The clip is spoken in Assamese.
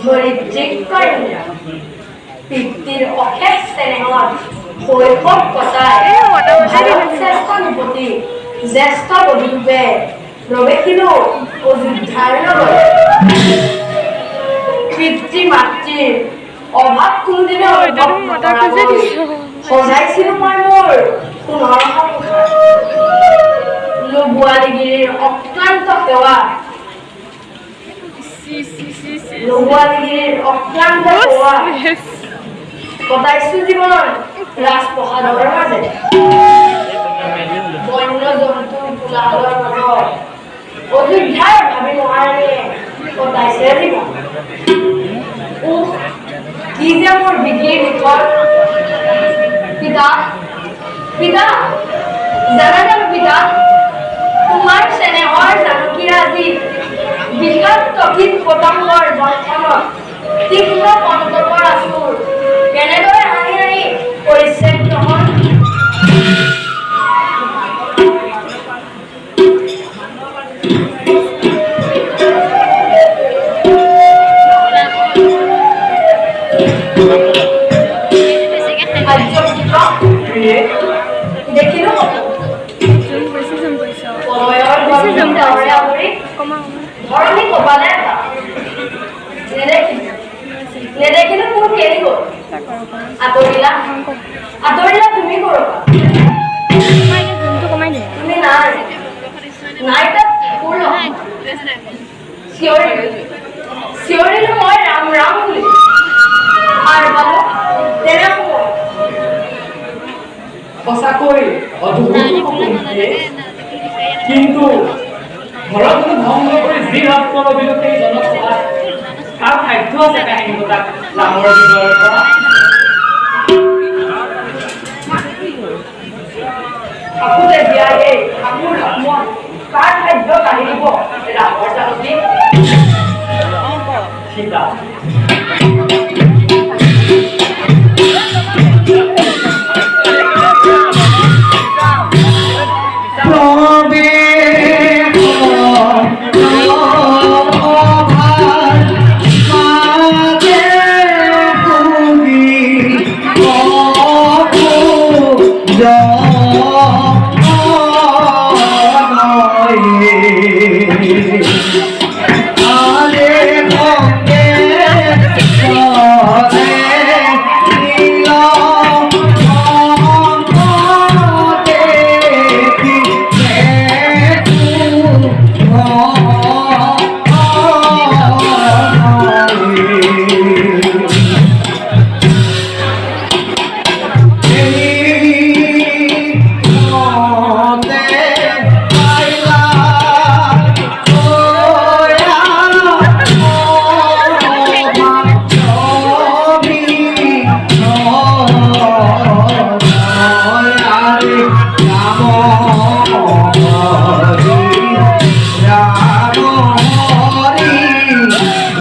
ধৰিত্ৰীক কন্যা পিতৃৰ অশেষ স্নেহত শৈশৱ কটাই শ্ৰেষ্ঠ নৃপতি জ্যেষ্ঠ বধূৰূপে প্ৰৱেশিলো অযোধ্যাৰ লগত। পিতৃ মাতৃৰ অভাৱ কোনদিনে অনুভৱ নকৰাকৈ সজাইছিলো মই মোৰ সোণৰ সংসাৰ। বোৱালীগিৰিৰ অক্লান্ত সেৱা কটাইছো জীৱন ৰাজপ্ৰসাদৰ মাজে বন্য জন্তু কোলাহলৰ মাজত অযোধ্যাৰ ভাবি মহাৰাণীয়ে কটাইছে জীৱন। কি যে মোৰ বিধিৰ বিপদ। পিতা পিতা জানা জানো পিতা, তোমাৰ চেনেহৰ জানকীৰ আজি বিষাক্ত কীট পতংগৰ বন্ধনত তীক্ষ্ণ কণ্টকৰ আচুৰ কেনেদৰে হানি হানি কৰিছে গ্ৰহণ। দেখিলো ধৰণী কপালে নেদেখিলো মোৰ কেৰি গ'ল। আঁতৰিলা আঁতৰিলা তুমি কৰবা তুমি নাই নাই তাত চিঞৰিলো মই ৰাম ৰাম বুলি আৰু পালো তেনে সময় সঁচাকৈ অদ্ভুত কিন্তু ঘৰত ভংগ কৰি যি ভাৱ অভিযোগে জনসভাত তাৰ সাধ্য আছে কাহিনী তাক ৰামৰ বিজয়ৰ পৰা। থাকোঁতে জীয়াই ঠাকুৰ মন তাৰ খাদ্য কাঢ়িব ৰামৰ জানকী সীতা। Yeah.